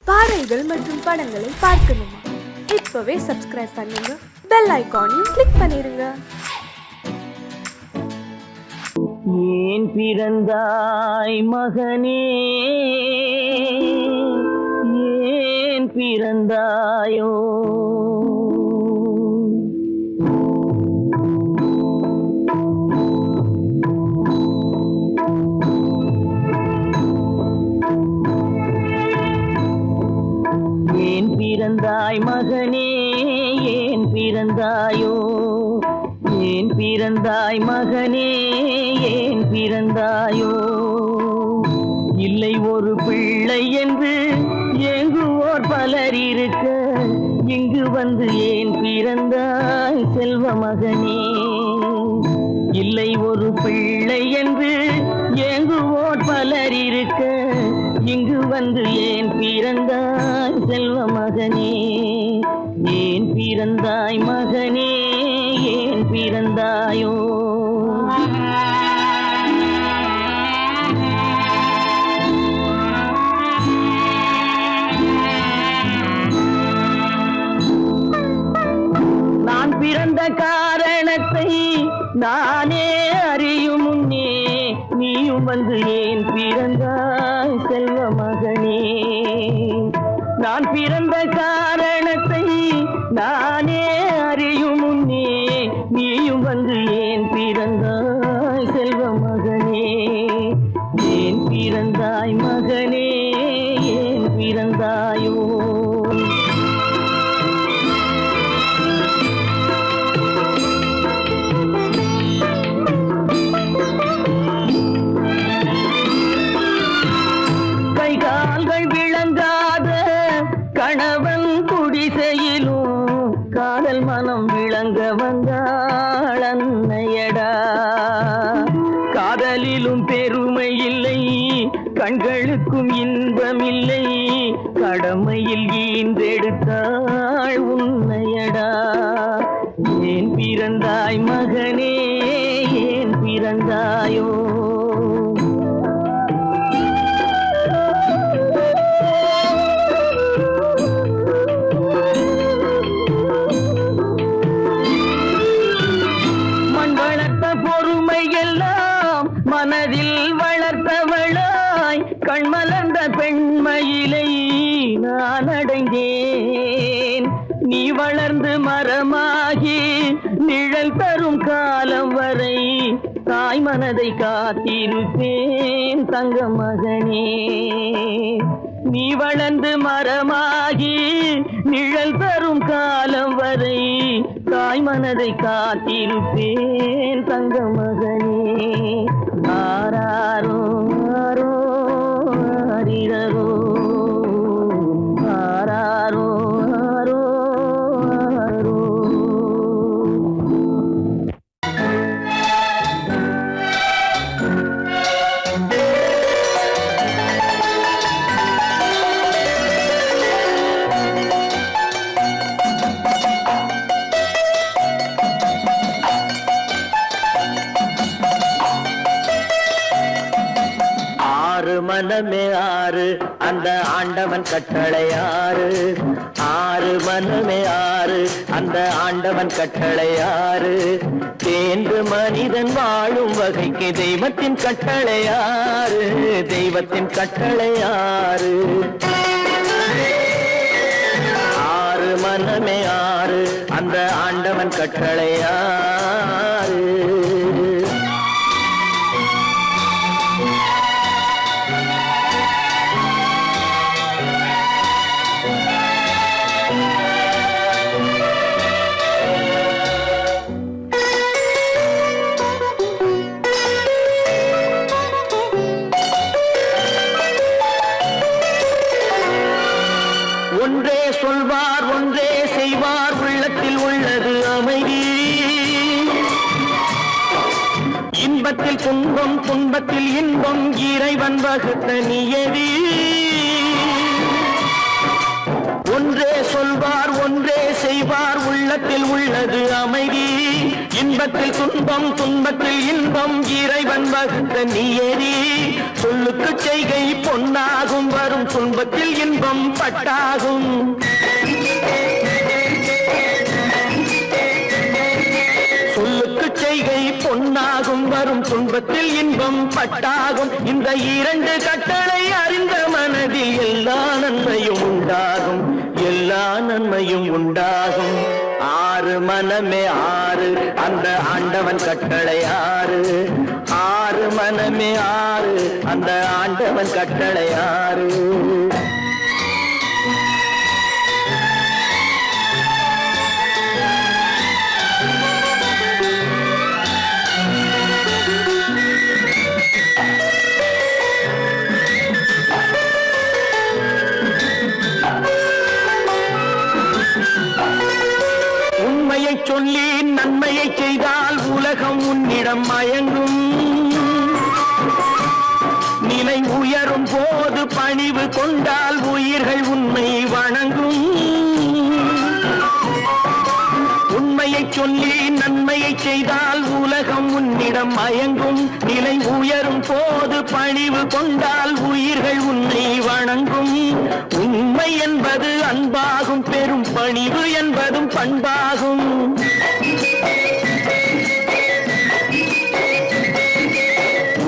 பாடல்கள் மற்றும் படங்களை பார்க்கணுமா? இப்பவே சப்ஸ்கிரைப் பண்ணுங்க, பெல் ஐகானையும் கிளிக் பண்ணிருங்க. ஏன் பிறந்தாய் மகனே, ஏன் பிறந்தாயோ? ஏன் பிறந்தாய் மகனே, ஏன் பிறந்தாயோ? ஏன் பிறந்தாய் மகனே, ஏன் பிறந்தாயோ? இல்லை ஒரு பிள்ளை என்று ஏங்குவோர் பலர் இருக்க, இங்கு வந்து ஏன் பிறந்தாய் செல்வ மகனே? இல்லை ஒரு பிள்ளை என்று ஏங்குவோர் பலர் இருக்க, இங்கு வந்து ஏன் பிறந்தாய் செல்வ மகனே? ஏன் பிறந்தாய் மகனே, ஏன் பிறந்தாயோ? நான் பிறந்த காரணத்தை நானே அறியும் முன்னே, நீயும் வந்து ஏன் பிறந்தாய் செல்வ மகனே? நான் பிறந்த காரணத்தை நானே அறியும் முன்னே, நீயும் வந்து ஏன் பிறந்தாய் செல்வ மகனே? ஏன் பிறந்தாய் மகனே, ஏன் பிறந்தாயோ? கைகால்கள் விளங்காத கணவன் குடிசையிலும் காதல் மனம் விளங்க வந்தாள் அன்னையடா. காதலிலும் பெருமை இல்லை, கண்களுக்கும் இன்பமில்லை, கடமையில் ஈந்தெடுத்தாள் உன்னையடா. ஏன் பிறந்தாய் மகனே, ஏன் பிறந்தாயோ? பொறுமை எல்லாம் மனதில் வளர்த்தவளாய், கண்மலர்ந்த பெண்மையிலை நான் அடைந்தேன். நீ வளர்ந்து மரமாகி நிழல் தரும் காலம் வரை தாய் மனதை காத்திருப்பேன் தங்க மகனே. நீ வளர்ந்து மரமாகி நிழல் தரும் காலம் வரை தாய் மனதை காத்திருப்பேன் தங்க மகனே. ஆராரோ ஆரோ ஆரிரரோ, ஆராரோ ஆரோ ஆரோ. மனமே ஆறு, அந்த ஆண்டவன் கட்டளை ஆறு. ஆறு மனமே ஆறு, அந்த ஆண்டவன் கட்டளை ஆறு. தேர்ந்து மனிதன் வாழும் வகைக்கு தெய்வத்தின் கட்டளை ஆறு, தெய்வத்தின் கட்டளை ஆறு. ஆறு மனமே ஆறு, அந்த ஆண்டவன் கட்டளை ஆறு. ஒன்றே சொல்வார், ஒன்றே செய்வார், உள்ளத்தில் உள்ளது அமைதி. இன்பத்தில் துன்பம், துன்பத்தில் இன்பம், இறைவன் வகுத்த நியதி. ஒன்றே சொல்வார், ஒன்றே செய்வார், உள்ளத்தில் உள்ளது அமைதி. இன்பத்தில் துன்பம் துன்பத்தில் இன்பம் இறைவன் வகுத்த நீயேறி சொல்லுக்கு செய்கை பொன்னாகும் வரும் துன்பத்தில் இன்பம் பட்டாகும் சொல்லுக்கு செய்கை பொன்னாகும் வரும் துன்பத்தில் இன்பம் பட்டாகும் இந்த இரண்டு கட்டளை அறிந்த மனதில் எல்லா நன்மையும் உண்டாகும் எல்லா நன்மையும் உண்டாகும் ஆறு மனமே ஆறு அந்த ஆண்டவன் கட்டளை ஆறு ஆறு மனமே ஆறு அந்த ஆண்டவன் கட்டளை ஆறு சொல்லி நன்மையை செய்தால் உலகம் உன்னிடம் மயங்கும் நிலை உயரும் போது பணிவு கொண்டால் உயிர்கள் உன்னை வணங்கும் உண்மையை சொல்லி நன்மையை செய்தால் உலகம் உன்னிடம் மயங்கும் நிலை உயரும் போது பணிவு கொண்டால் உயிர்கள் உன்னை வணங்கும் உண்மை என்பது அன்பாகும் பெரும் பணிவு என்பதும் பண்பாகும்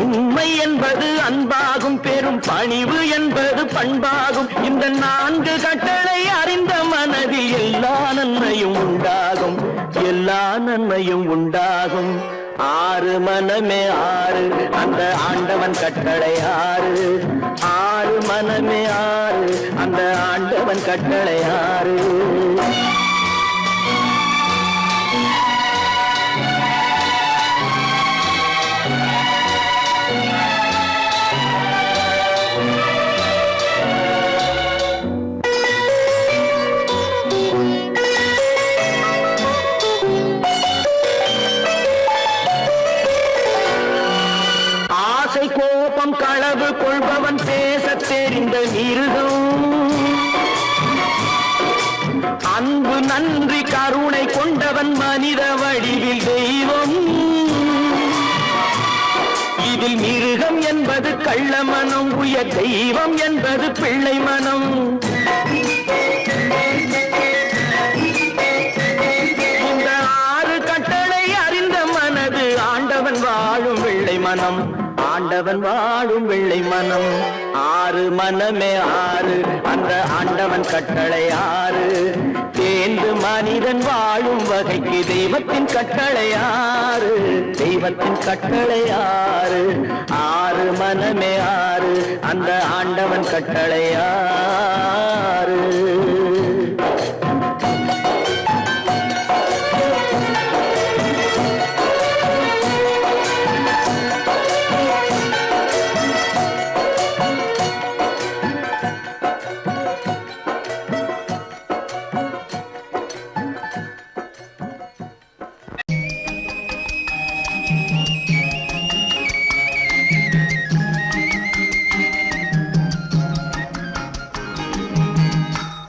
உண்மை என்பது அன்பாகும் பெரும் பணிவு என்பது பண்பாகும் இந்த நான்கு கட்டளை அறிந்த மனதில் எல்லா நன்மையும் உண்டாகும் எல்லா நன்மையும் உண்டாகும் ஆறு மனமே ஆறு அந்த ஆண்டவன் கட்டளை ஆறு ஆறு மனமே ஆறு அந்த ஆண்டவன் கட்டளை ஆறு கோபம் களவு கொள்பவன் பேசத் தெரிந்த மிருகம் அன்பு நன்றி கருணை கொண்டவன் மனித வடிவில் தெய்வம் இதில் மிருகம் என்பது கள்ள மனம் உயர் தெய்வம் என்பது பிள்ளை மனம் இந்த ஆறு கட்டளை அறிந்த மனது ஆண்டவன் வாழும் வெள்ளை மனம் ஆண்டவன் வாழும் வெள்ளை மனம் ஆறு மனமே ஆறு அந்த ஆண்டவன் கட்டளை ஆறு தேர்ந்து மனிதன் வாழும் வகைக்கு தெய்வத்தின் கட்டளை ஆறு தெய்வத்தின் கட்டளை ஆறு ஆறு மனமே ஆறு அந்த ஆண்டவன் கட்டளை ஆறு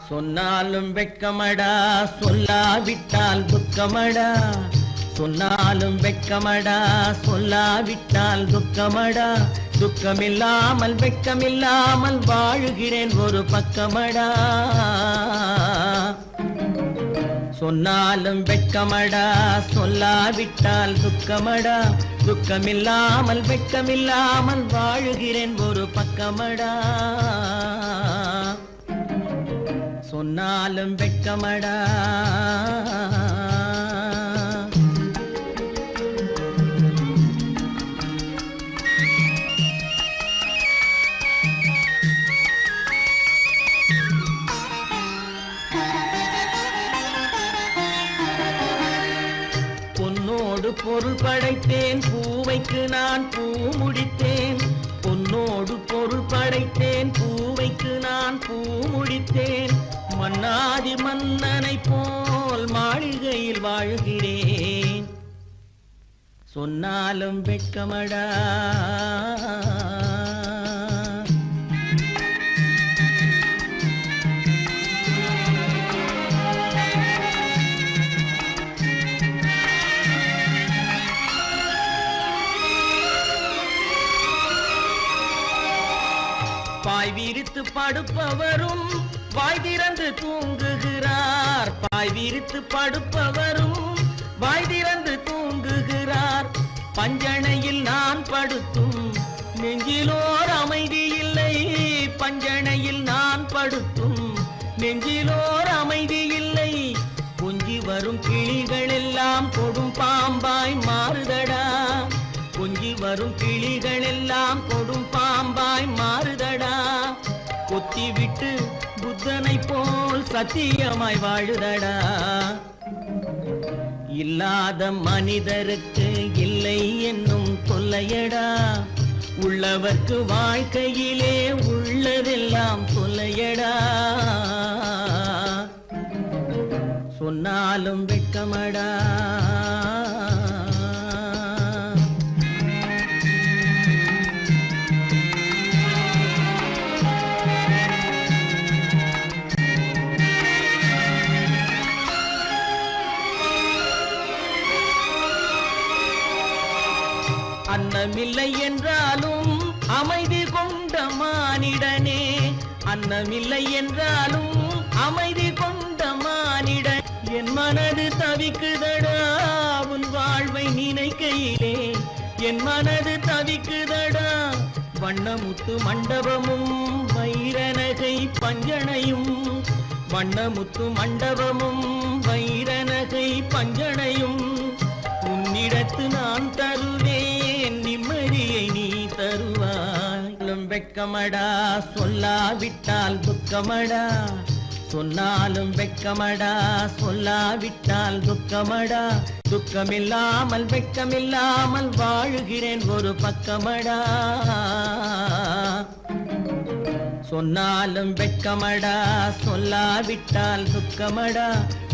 சொன்னாலும் வெட்கமடா சொல்லாவிட்டால் துக்கமடா சொன்னாலும் வெட்கமடா சொல்லாவிட்டால் துக்கமடா துக்கமில்லாமல் வெட்கமில்லாமல் வாழுகிறேன் ஒரு பக்கமடா சொன்னாலும் வெட்கமடா சொல்லாவிட்டால் துக்கமடா துக்கமில்லாமல் வெட்கமில்லாமல் வாழுகிறேன் ஒரு பக்கமடா சொன்னாலும் வெட்கமடா பொன்னோடு பொருள் படைத்தேன் பூவைக்கு நான் பூ முடித்தேன் பொன்னோடு பொருள் படைத்தேன் பூவைக்கு நான் பூ முடித்தேன் மன்னாதி மன்னனை போல் மாளிகையில் வாழ்கிறேன் சொன்னாலும் வெட்கமடா படுப்பவரும் வாய் திறந்து தூங்குகிறார். பாய் விரித்து படுப்பவரும் வாய் திறந்து தூங்குகிறார். பஞ்சணையில் நான் படுத்தும் நெஞ்சிலோர் அமைதி இல்லை. பஞ்சணையில் நான் படுத்தும் நெஞ்சிலோர் அமைதி இல்லை. கொஞ்சி வரும் கிளிகள் எல்லாம் கொடும் பாம்பாய் மாறுதடா. கொஞ்சி வரும் கிளிகள் எல்லாம் கொடும் பாம்பாய் மாறுதடா. கொத்தி விட்டு புத்தனை போல் சத்தியமாய் வாழுதடா. இல்லாத மனிதருக்கு இல்லை என்னும் தொல்லையடா. உள்ளவர்க்கு வாழ்க்கையிலே உள்ளதெல்லாம் தொல்லையடா. சொன்னாலும் வெட்கமடா. அன்னமில்லை என்றாலும் அமைதி கொண்ட மானிடனே. அன்னமில்லை என்றாலும் அமைதி கொண்ட மானிடன். என் மனது தவிக்குதடா உன் வாழ்வை நினைக்கையிலே. என் மனது தவிக்குதடா. வண்ணமுத்து மண்டபமும் வைரநகை பஞ்சனையும். வண்ணமுத்து மண்டபமும் வைரநகை பஞ்சனையும். உன்னிடத்து நான் தருவேன் நிம்மதியை நீ தருவாய். வெட்கமடா சொல்லாவிட்டால் துக்கமடா. சொன்னாலும் வெட்கமடா சொல்லாவிட்டால் துக்கமடா. துக்கமில்லாமல் வெட்கமில்லாமல் வாழுகிறேன் ஒரு பக்கமடா. சொன்னாலும் வெட்கமடா சொல்லாவிட்டால் துக்கமடா.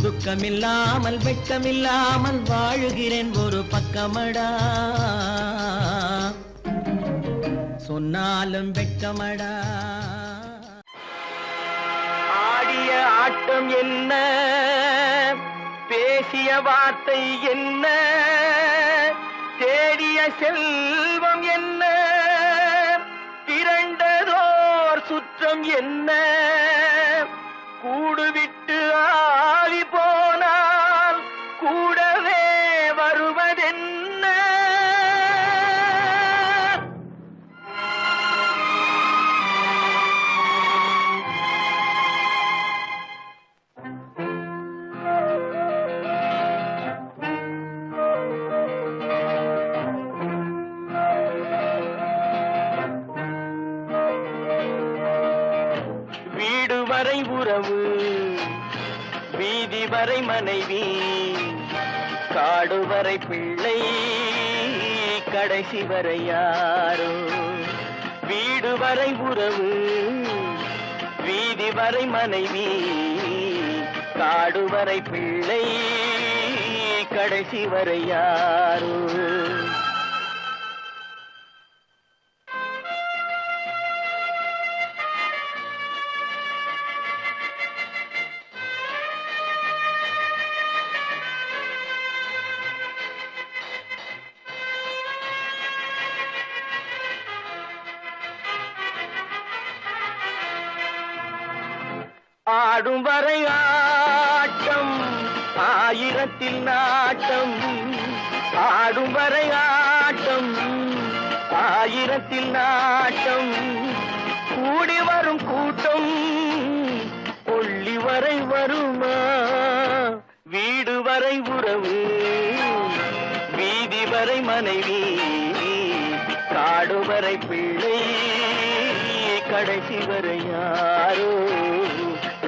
துக்கமில்லாமல் வெட்கமில்லாமல் வாழுகிறேன் ஒரு பக்கமடா. சொன்னாலும் வெட்கமடா. ஆடிய ஆட்டம் என்ன, பேசிய வார்த்தை என்ன, தேடிய செல்வம் என்ன, திரண்டதோர் சுற்றம் என்ன, கூடுவிட்டு ஆவி போனால் கூடவே வருவதென்ன. வீடு வரை உறவு, வீதி வரை மனைவி, காடு வரை பிள்ளை, கடைசி வரை யாரோ. வீடு வரை உறவு, வீதி வரை மனைவி, காடு வரை பிள்ளை, கடைசி வரை யாரோ. ஆடும் வரை ஆட்டம் ஆயிரத்தில் நாட்டம். ஆடும் வரை ஆட்டம் ஆயிரத்தில் நாட்டம். கூடி வரும் கூட்டம் கொள்ளி வரை வருமா. வீடு வரை உறவு, வீதி வரை மனைவி, காடு வரை பிள்ளை, கடைசி வரை யாரோ.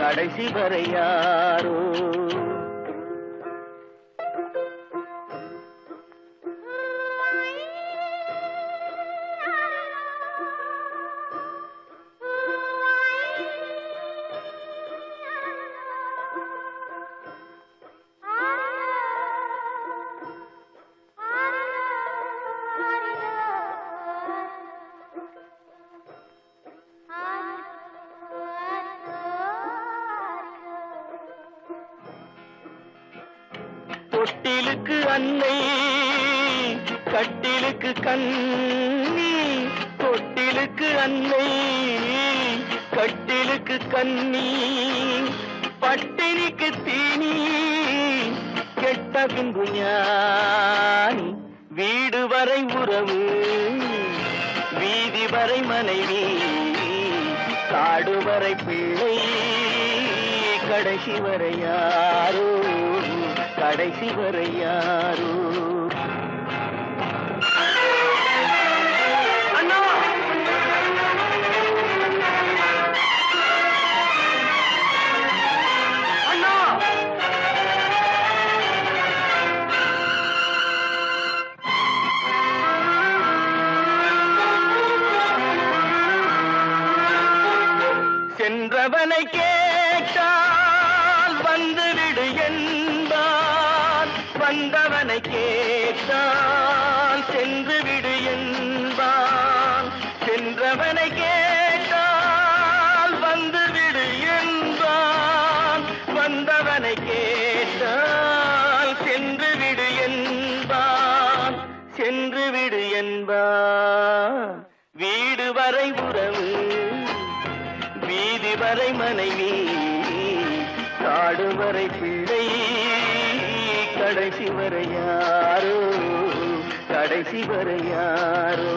கடைசி வரை யாரோ. தொட்டிலுக்கு அன்னை, கட்டிலுக்கு கண்ணி. தொட்டிலுக்கு அன்னை, கட்டில் கண்ணுக்கு கண்ணி பட்டினிக்கு தீனி கெட்ட பின்பு ஞானி வீடு வரை உறவு வீதி வரை மனைவி காடு வரை பிள்ளை கடைசி வரை யாரோ கடைசி வரை யாரோ அண்ணா அண்ணா சென்றவனை கேட்டால் வந்துவிடு என்பான் வந்தவனை கேட்டால் சென்று விடு என்பான் சென்றவனை கேட்டால் வந்துவிடு என்பான் வந்தவனை கேட்டால் சென்று விடு என்பான் சென்று விடு என்பான் வீடு வரை உறவு வீதி வரை மனைவி காடு வரை பிள்ளை கடைசி வரை யாரோ கடைசி வரை யாரோ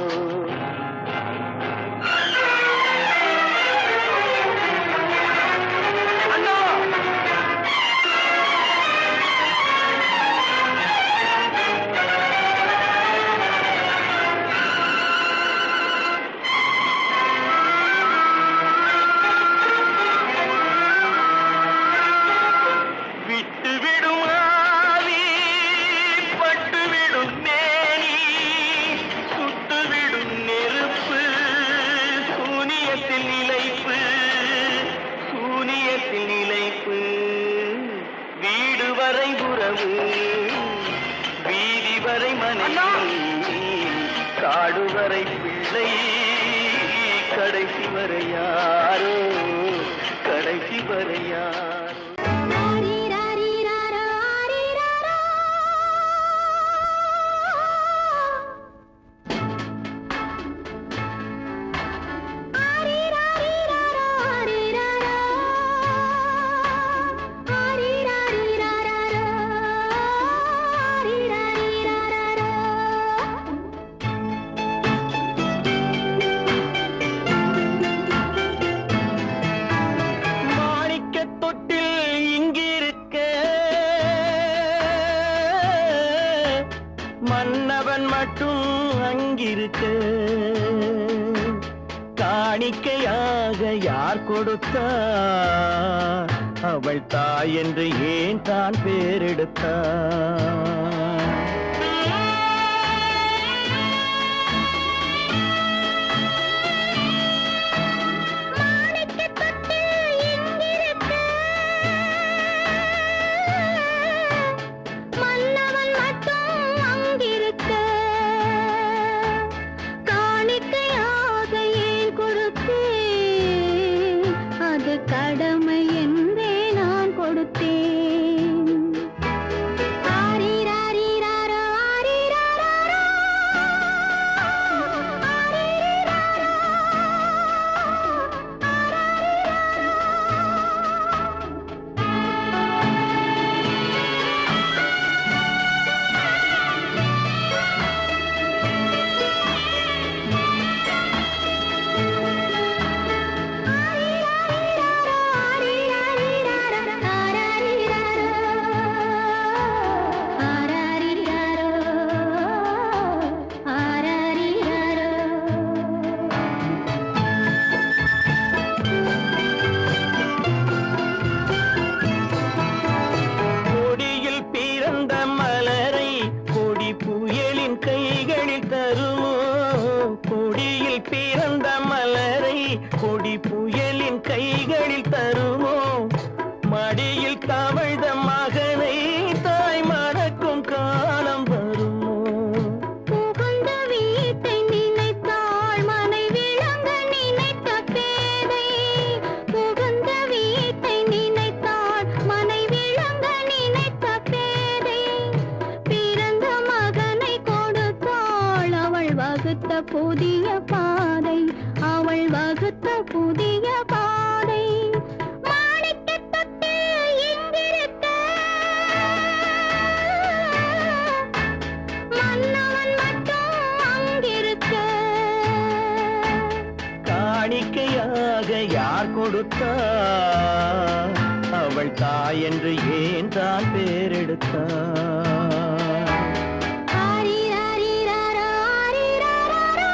வீதி வரை மனைவி காடு வரை பிள்ளை கடைசி வரை யாரோ கடைசி வரை யாரோ மன்னவன் மட்டும் அங்கிருக்க காணிக்கையாக யார் கொடுத்தார் அவள் தாய் என்று ஏன் தான் பேரெடுத்தார் கடமை என்றே நான் கொடுத்தேன். ஆரிராரிராரோ, ஆரிராராரோ, ஆரிராரோ, ஆரிராரிராரோ. கொடுத்தார் அவள் தாய் என்று ஏன் தான் பேரெடுத்தார் ஆரிராரிராரோ, ஆரிராராரோ.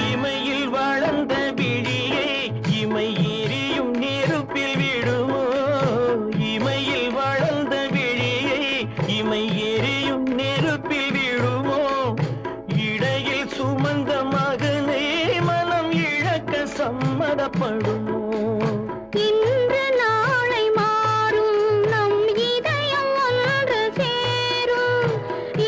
இமையில் வளர்ந்த விழியை இமை எரியும் நெருப்பில் விடுமோ இமையில் வளர்ந்த விழியை இமை எரியும் நெருப்பில் விடுமோ இடையில் சுமந்த மகனை மனம் இழக்க சம்மதப்படுமோ இன்று நாளை மாறும் நம் இதயம் ஒன்று சேரும்.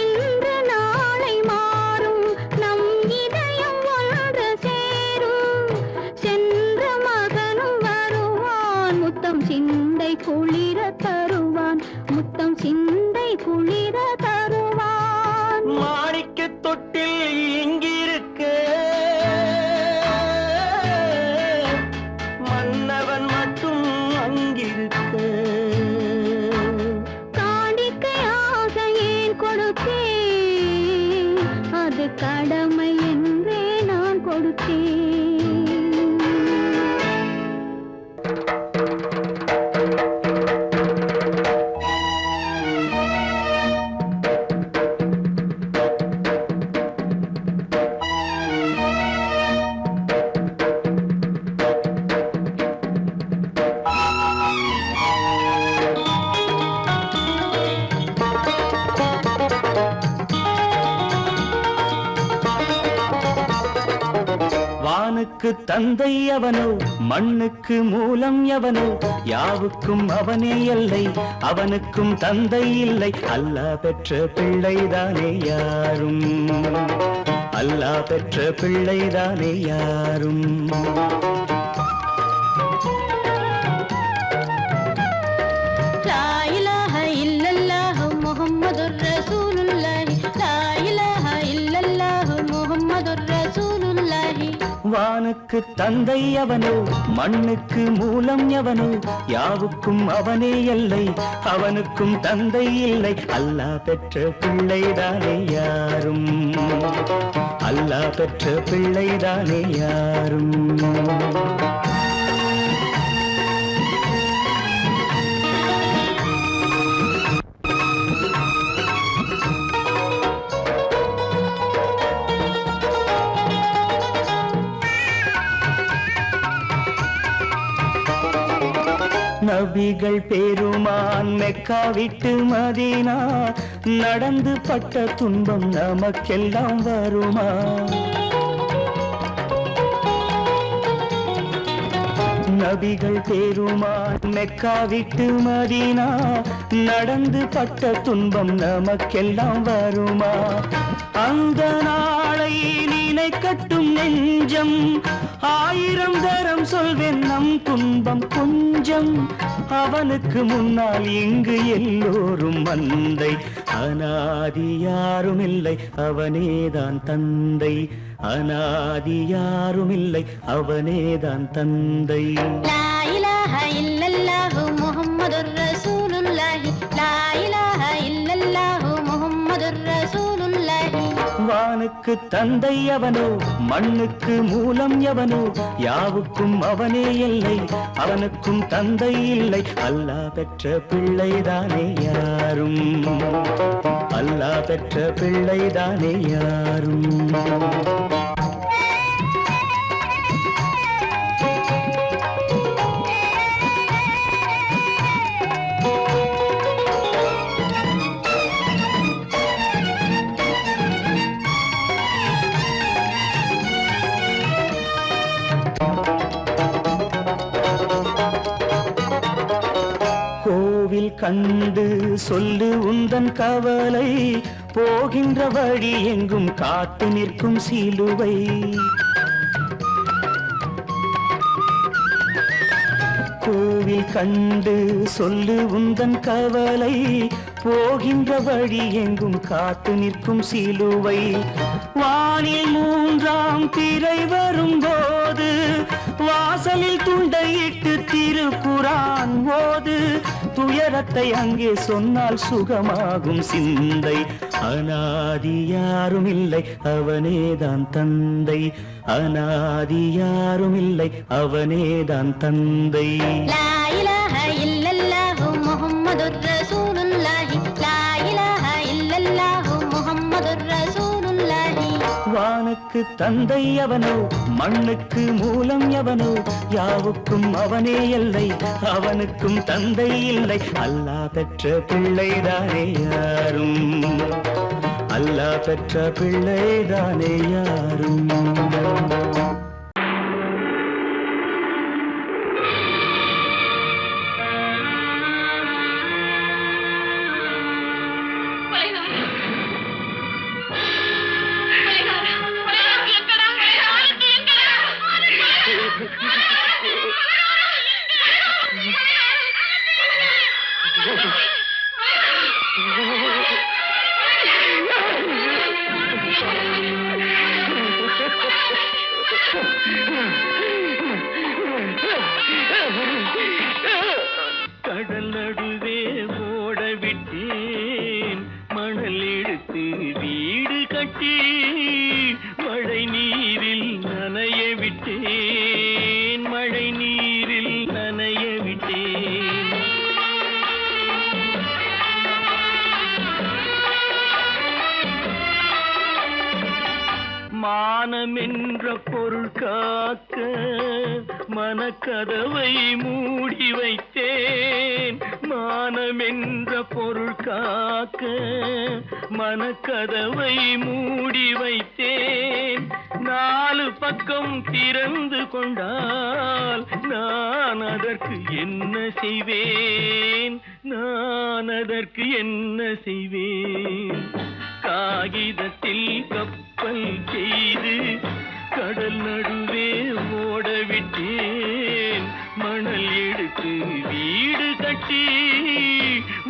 இன்று நாளை மாறும் நம் இதயம் ஒன்று சேரும். சென்ற மகனும் வருவான், முத்தம் சிந்தை குளிர தருவான், முத்தம் சிந்தை குளிர தருவான். மாணிக்க தொட்டில் இங்கிருக்க மன்னவன் மட்டும் அங்கிருக்க காணிக்கையாக ஏன் கொடுத்தேன், அது கடமை என்றே நான் கொடுத்தேன். வானுக்கு தந்தை அவனோ மண்ணுக்கு மூலம் எவனோ யாவுக்கும் அவனே எல்லை அவனுக்கும் தந்தை இல்லை அல்லாஹ் பெற்ற பிள்ளைதானே யாரும் அல்லாஹ் பெற்ற பிள்ளைதானே யாரும் லா இலாஹ இல்லல்லாஹு முஹம்மதுர் ரசூலுல்லாஹி, லா இலாஹ இல்லல்லாஹு முஹம்மதுர் ரசூலுல்லாஹி. வானுக்கு தந்தை அவனோ மண்ணுக்கு மூலம் எவனோ யாவுக்கும் அவனே எல்லை அவனுக்கும் தந்தை இல்லை அல்லாஹ் பெற்ற பிள்ளைதானே யாரும் அல்லாஹ் பெற்ற பிள்ளைதானே யாரும் நபிகள் பெருமான் மெக்கா விட்டு மதீனா நடந்து பட்ட துன்பம் நமக்கெல்லாம் வருமா நபிகள் பெருமான் மெக்கா விட்டு மதீனா நடந்து பட்ட துன்பம் நமக்கெல்லாம் வருமா அந்த நாளை நினைக்கட்டும் நெஞ்சம் ஆயிரம் தரம் சொல்வேன் நம் துன்பம் கொஞ்சம் அவனுக்கு முன்னால் இங்கு எல்லோரும் மந்தை அனாதி யாரும் இல்லை அவனேதான் தந்தை அனாதி யாரும் இல்லை அவனேதான் தந்தை லா இலாஹ இல்லல்லாஹு முஹம்மதுர் ரசூலுல்லாஹி, லா இலாஹ இல்லல்லாஹு முஹம்மதுர் ரசூலுல்லாஹி. வானுக்கு தந்தை அவனோ மண்ணுக்கு மூலம் எவனோ யாவுக்கும் அவனே எல்லை அவனுக்கும் தந்தை இல்லை அல்லாஹ் பெற்ற பிள்ளைதானே யாரும் அல்லாஹ் பெற்ற பிள்ளைதானே யாரும் கண்டு சொல்லு உந்தன் கவலை போகின்ற வழி எங்கும் காத்து நிற்கும் சிலுவை கோவில் கண்டு சொல்லு உந்தன் கவலை போகின்ற வழி எங்கும் காத்து நிற்கும் சிலுவை வானில் மூன்றாம் திரை வரும்போது வாசலில் துண்டையிட்டு திருக்குரான் ஓது துயரத்தை அங்கே சொன்னால் சுகமாகும் சிந்தை அநாதி யாரும் இல்லை அவனேதான் தந்தை அநாதி யாரும் இல்லை அவனேதான் தந்தை லா இலாஹ இல்லல்லாஹு முஹம்மதுர் ரசூலுல்லாஹி லா இலாஹ இல்லல்லாஹு முஹம்மதுர் ரசூலுல்லாஹி வானுக்கு தந்தை அவனோ மண்ணுக்கு மூலம் எவனோ யாவுக்கும் அவனே எல்லை அவனுக்கும் தந்தை இல்லை அல்லாஹ் பெற்ற பிள்ளைதானே யாரும் அல்லாஹ் பெற்ற பிள்ளைதானே யாரும் கடல் நடுவே ஓட விட்டேன் மணல் எடுத்து வீடு கட்டி மழை நீரில் நனைய விட்டேன் மழை நீரில் நனைய விட்டேன் மானமென்ற பொருள் காக்க மனக்கதவை மூடி வைத்தேன் மானமென்ற பொருள் காக்க மனக்கதவை மூடி வைத்தேன் நாலு பக்கம் திறந்து கொண்டால் நான் அதற்கு என்ன செய்வேன் நான் அதற்கு என்ன செய்வேன் காகிதத்தில் கப்பல் செய்து கடல் நடுவே ஓட விட்டேன் மணல் எடுத்து வீடு கட்டி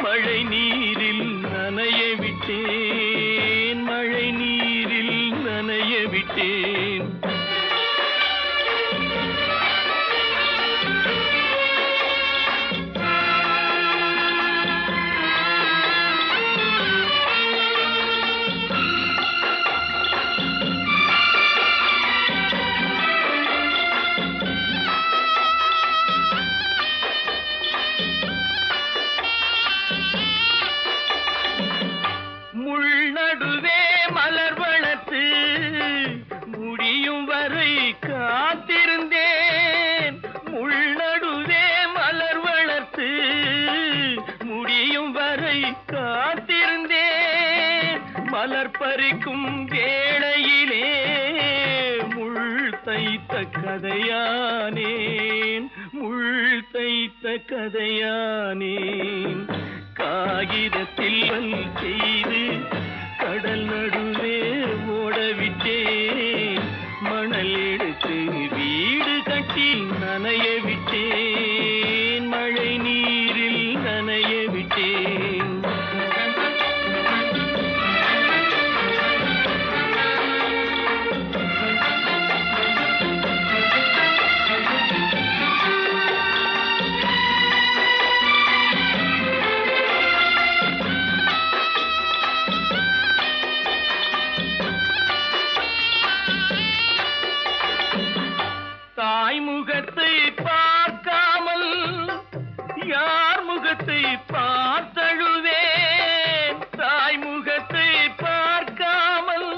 மழை நீரில் நனைய விட்டேன் மழை நீரில் நனைய விட்டேன் நடுவே மலர் வளர்த்து முடியும் வரை காத்திருந்தேன் முள்நடுவே மலர் வளர்த்து முடியும் வரை காத்திருந்தேன் மலர் பறிக்கும் வேளையிலே முள் தைத்த கதையானேன் முள் தைத்த கதையானேன் காகிதத்தில் செய்து கடல் நடுவே ஓடவிட்டேன் மணல் எடுத்து வீடு கட்டி நனைய விட்டேன் மழை நீரில் நனைய விட்டேன் முகத்தை பார்க்காமல் யார் முகத்தை பார்த்தழுவேன் தாய் முகத்தை பார்க்காமல்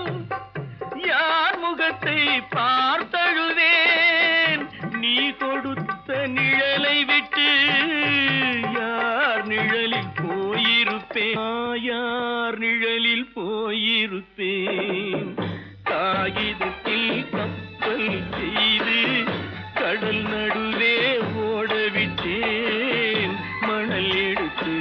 யார் முகத்தை பார்த்தழுவேன் நீ கொடுத்த நிழலை விட்டு யார் நிழலில் போயிருப்பேன் யார் நிழலில் போயிருப்பேன் காகிதத்தில் கப்பல் செய்து கடல் நடுவே ஓடவிட்டேன் மணல் எடுத்து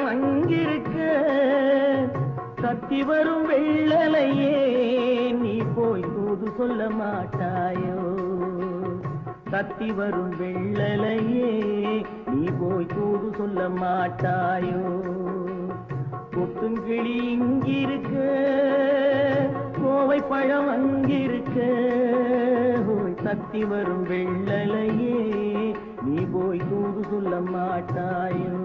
பழம் அங்கிருக்க கத்தி வரும் வெள்ளலையே நீ போய் தூது சொல்ல மாட்டாயோ கத்தி வரும் வெள்ளலையே நீ போய் தூது சொல்ல மாட்டாயோ கொட்டுங்கிளி இங்கிருக்க கோவை பழம் அங்கிருக்க கத்தி வரும் வெள்ளலையே நீ போய் தூது சொல்ல மாட்டாயோ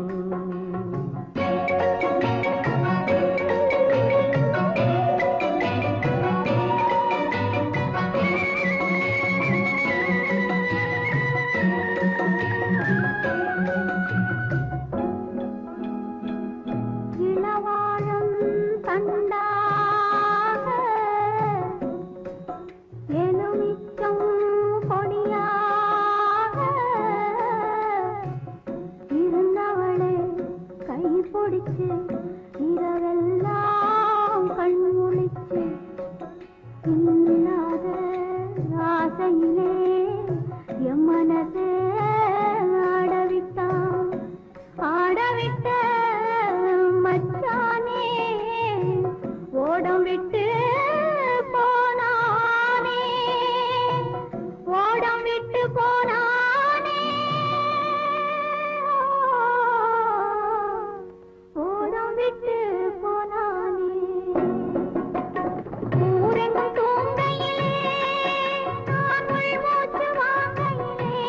இரவெல்லாம் கண்முழிச்சு இல்லாத ஆசையிலே என் மனசே ஆடவிட்ட மச்சானே ஓடம் விட்டு போனானே ஓடம் விட்டு போனானே ஓடம் விட்டு போனானே ஊரெங்கும் தூங்கையிலே நான் மூச்சு வாங்கையிலே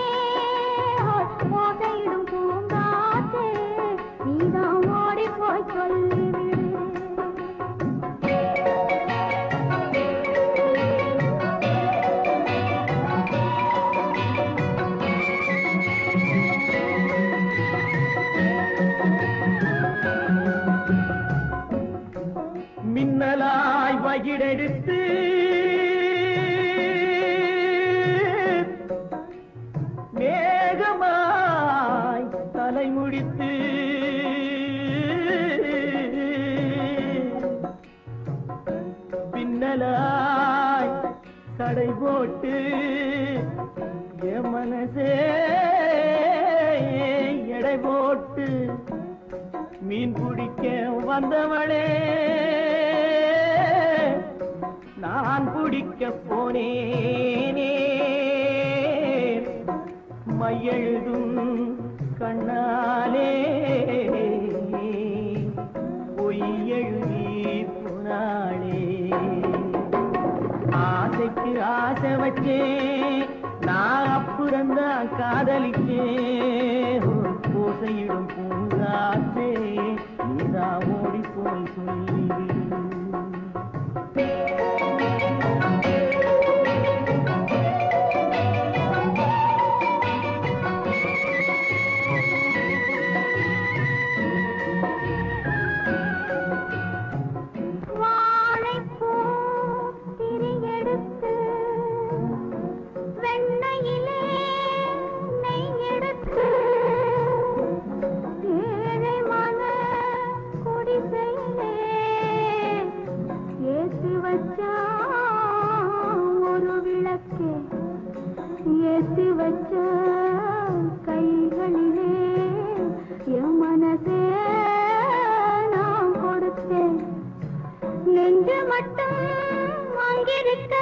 ஓசையிடும் பூங்காற்றே நீதான் ஓடி போய் சொல்லிவிடு மின்னலாய் வகிடெடுத்து மேகமாய் தலைமுடித்து பின்னலாய் கடை போட்டு என் மனசே எடை போட்டு மீன் பிடிக்க வந்தவளே நான் பிடிக்க போனேனே மையெழுதும் கண்ணாலே பொய் எழுதி போனாளே ஆசைக்கு ஆசை வச்சேன் நான் அப்புறந்தான் காதலிச்சேன் ஓசையிடும் பூங்காற்றே நீதான் ஓடி போய் சொல்லிவிடு ஏற்றி வச்ச கைகளிலே என் மனசே நான் கொடுத்தேன் நெஞ்சு மட்டும் அங்கிருக்க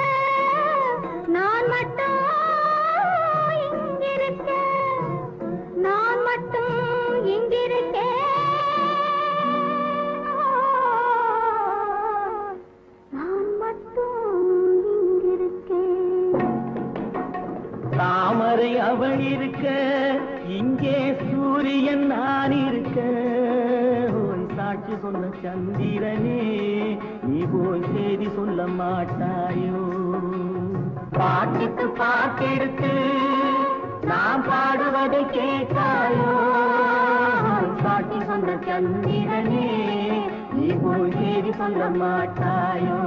நான் மட்டும் இங்கிருக்க நான் மட்டும் இங்கிருக்கேன் தாமரை அவள் இருக்க இங்கே சூரியன் நான் இருக்க சாட்சி சொன்ன சந்திரனே நீ போய் செய்தி சொல்ல மாட்டாயோ பாட்டுக்கு பாட்டெடுத்து நான் பாடுவதை கேட்டாயோ சாட்சி சொன்ன சந்திரனே நீ போய் செய்தி சொல்ல மாட்டாயோ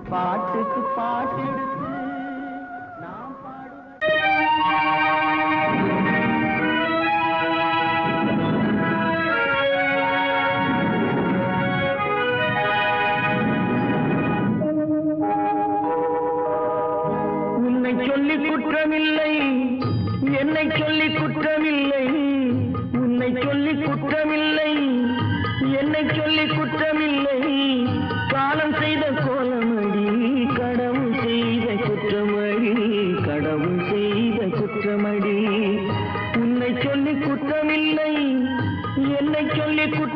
பாட்டுக்கு பாட்டெடுத்து சொல்லி குற்றமில்லை என்னை சொல்லி குற்றமில்லை உன்னை சொல்லி குற்றமில்லை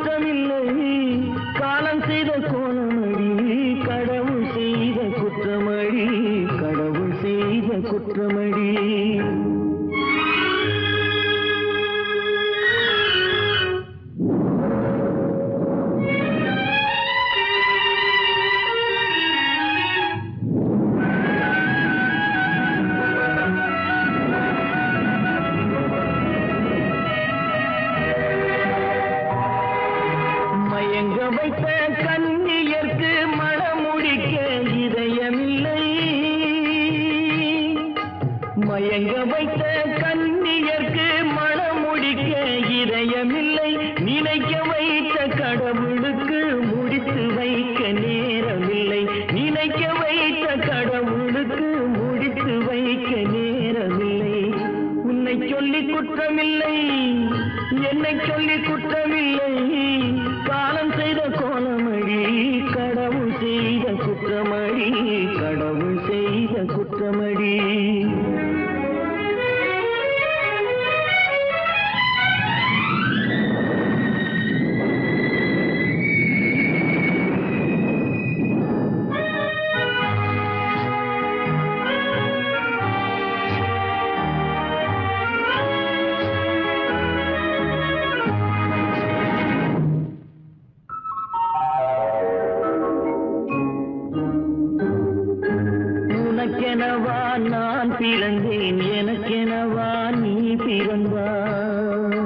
குற்றமில்லை காலம் செய்த கோலமடி கடவுள் செய்த குற்றமடி கடவுள் செய்த குற்றமடி மயங்க வைத்த கண்ணியர்க்கு மனமுடிக்க இதயமில்லை மயங்க வைத்த கண்ணியர்க்கு மனமுடிக்க இதயமில்லை நினைக்க வைத்த கடவுளுக்கு முடித்து வைக்க நேரமில்லை நினைக்க வைத்த கடவுளுக்கு முடித்து வைக்க நேரமில்லை உன்னை சொல்லி குற்றமில்லை என்னை சொல்லி குற்றமில்லை காலம் செய்த கோலமடி கடவுள் செய்த குற்றமடி கடவுள் செய்த குற்றமடி உனக்கெனவா நான் பிறந்தேன் எனக்கெனவா நீ பிறந்தாய்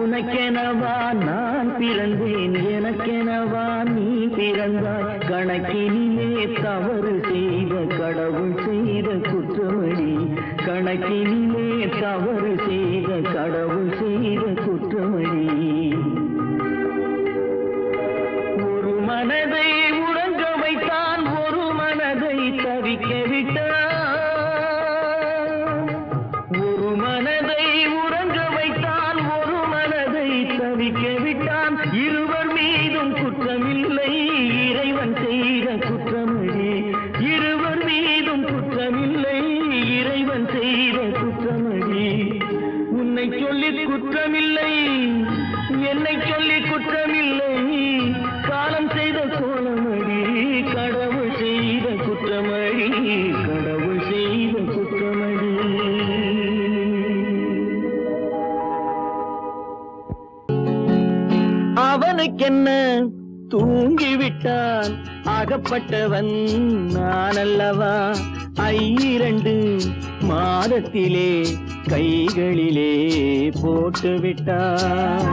உனக்கெனவா நான் பிறந்தேன் எனக்கெனவா நீ பிறந்தாய் கணக்கினிலே தவறு செய்த கடவுள் செய்த குற்றமடி கணக்கினிலே தவறு செய்த கடவுள் செய்த குற்றமடி ஒரு மனதை உறங்க வைத்தான் ஒரு மனதை தவிக்க விட்டான் ஒரு மனதை உறங்க வைத்தான் ஒரு மனதை தவிக்க விட்டான் இருவர் மீதும் குற்றமில்லை இறைவன் செய்த குற்றமடி இருவர் மீதும் குற்றமில்லை இறைவன் செய்த குற்றமடி உன்னை சொல்லி குற்றமில்லை என்னை சொல்லி குற்றமில்லை காலம் செய்த கோலமடி கடவுள் செய்த குற்றமடி கடவுள் செய்த குற்றமடி அவனுக்கென்ன தூங்கிவிட்டான் அகப்பட்டவன் நான் அல்லவா 2 மாதத்திலே கைகளிலே போட்டு விட்டான்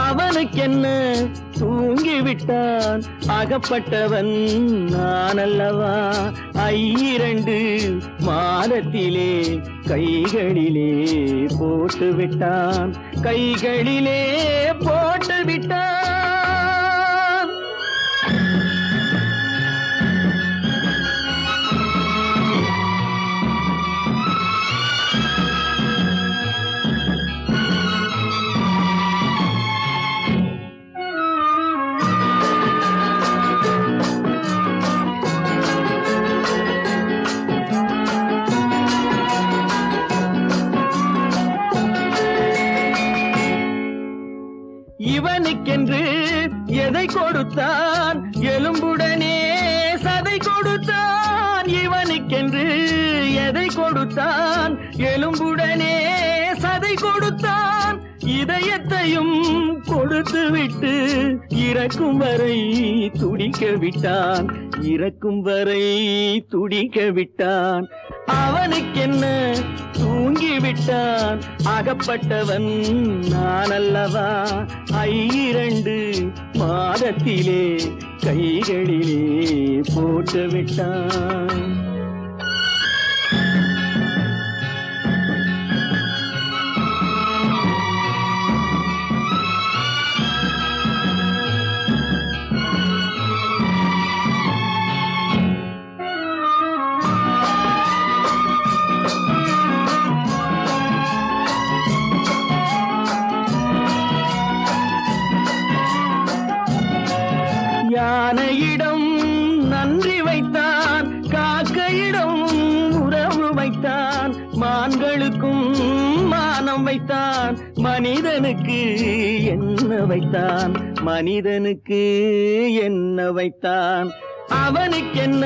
அவனுக்கென்ன தூங்கிவிட்டான் அகப்பட்டவன் நான் அல்லவா 2 மாதத்திலே கைகளிலே போட்டு விட்டான் கைகளிலே போட்டு விட்டான் இவனுக்கென்று எதை கொடுத்தான் எலும்புடனே சதை கொடுத்தான் இவனுக்கென்று எதை கொடுத்தான் எலும்புடனே சதை கொடுத்தான் இதயத்தையும் கொடுத்து விட்டு இறக்கும் வரை துடிக்க விட்டான் இறக்கும் வரை துடிக்க விட்டான் அவனுக்கென்ன தூங்கிவிட்டான் அகப்பட்டவன் நான் அல்லவா 2 மாதத்திலே கைகளிலே போட்டு விட்டான் யானையிடம் நன்றி வைத்தான் காக்க வைத்தான் மனிதனுக்கு என்ன வைத்தான் மனிதனுக்கு என்ன வைத்தான் அவனுக்கென்ன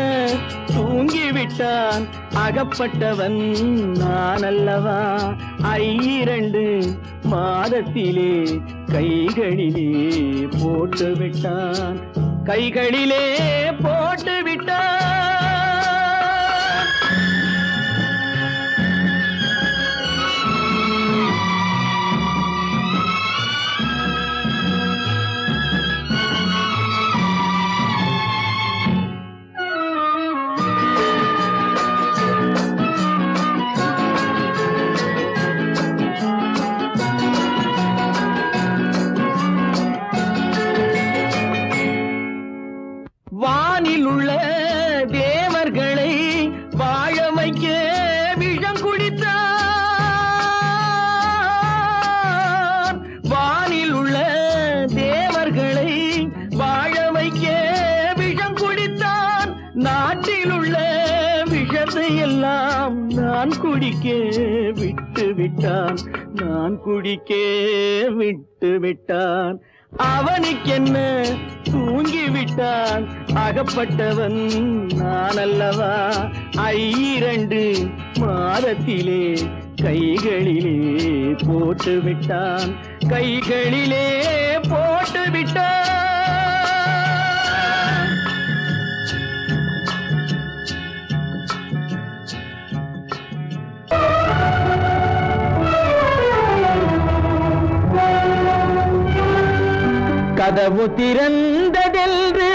தூங்கிவிட்டான் அகப்பட்டவன் நான் அல்லவா 2 மாதத்திலே கைகளிலே போட்டு விட்டான் கைகளிலே போட்டு விட்டான் வானில் உள்ள தேவர்களை வாழ வைக்க விஷம் குடித்தான் வானில் உள்ள தேவர்களை வாழ வைக்க விஷம் குடித்தான் நாட்டில் உள்ள விஷத்தை எல்லாம் நான் குடிக்க விட்டு விட்டான் நான் குடிக்க விட்டு விட்டான் அவனுக்கென்ன தூங்கிவிட்டான் அகப்பட்டவன் நான் அல்லவா 2 மாதத்திலே கைகளிலே போட்டு விட்டான் கைகளிலே போட்டு விட்டான் கதவு திறந்ததென்று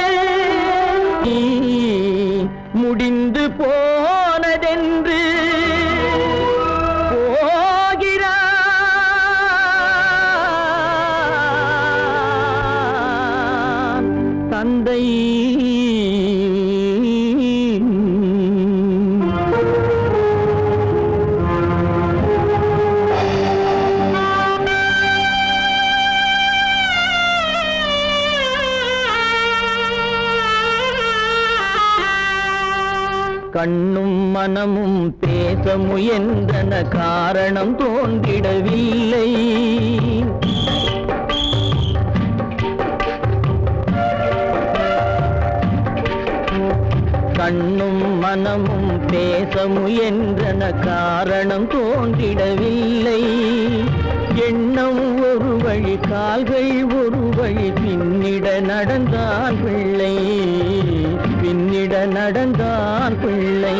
முடிந்து போனதென்று போகிறான் தந்தை கண்ணும் மனமும் பேச முயன்றன காரணம் தோன்றிடவில்லை கண்ணும் மனமும் பேச முயன்றன காரணம் தோன்றிடவில்லை எண்ணம் ஒரு வழி கால்கள் ஒரு வழி பின்னிட நடந்தான் பிள்ளை பின்னிட நடந்தான் பிள்ளை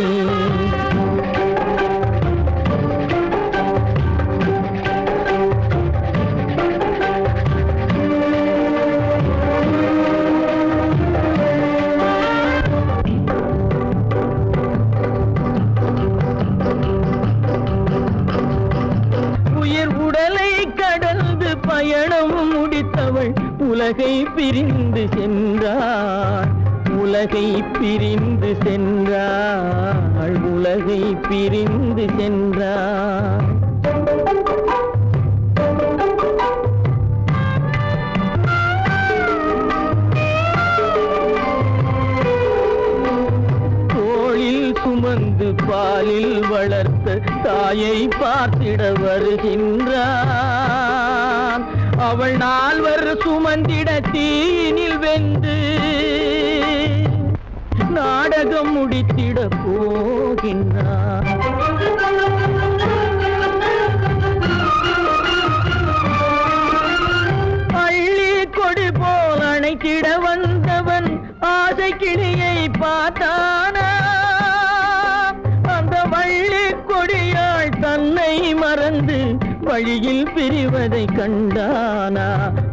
பயணம் முடித்தவள் உலகை பிரிந்து சென்றாள் உலகை பிரிந்து சென்றாள் உலகை பிரிந்து சென்றாள் தோளில் சுமந்து பாலில் வளர்த்த தாயை பார்த்திட வருகின்றான் அவள் 4 சுமந்திட தீனில் வெந்து நாடகம் முடித்திட போகின்றான் அள்ளி கொடி போல் அணைத்திட வந்தவன் ஆசை கிளியை பார்த்தானா அந்த வள்ளி கொடியாள் தன்னை மறந்து வழியில் பிரிவதை கண்டானா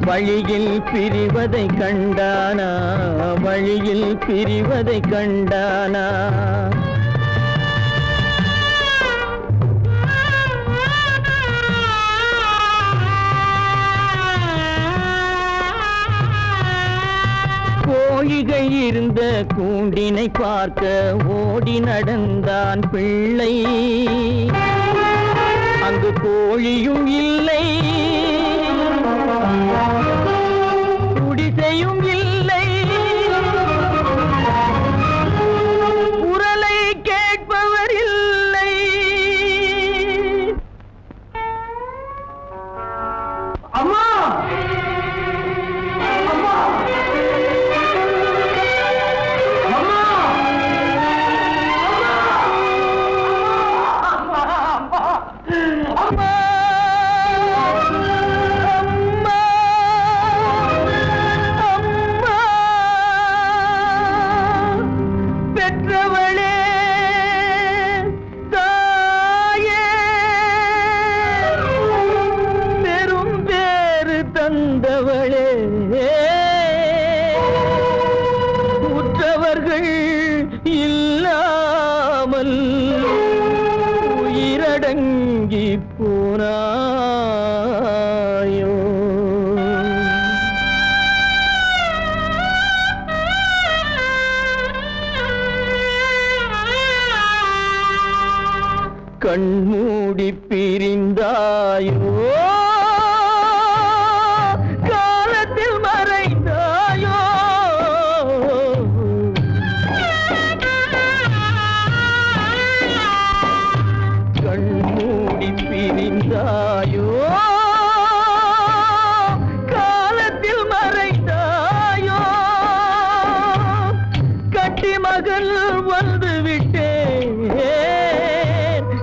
வழியில் பிரிவதை கண்டானா வழியில் பிரிவதை கண்டானா கோழிகள் இருந்த கூண்டினை பார்க்க ஓடி நடந்தான் பிள்ளை அங்கு கோழியும் இல்லை குடிசையும் இல்லை குரலை கேட்பவர் இல்லை பெற்றவளே தாயே பெரும் பேறு தந்தவளே உற்றவர்கள் இல்லாமல் உயிரடங்கி போனாயோ கண்மூடி பிரிந்தாயோ காலத்தில் மறைந்தாயோ கண்மூடி பிரிந்தாயோ காலத்தில் மறைந்தாயோ கட்டி மகள் வந்து விட்டேன்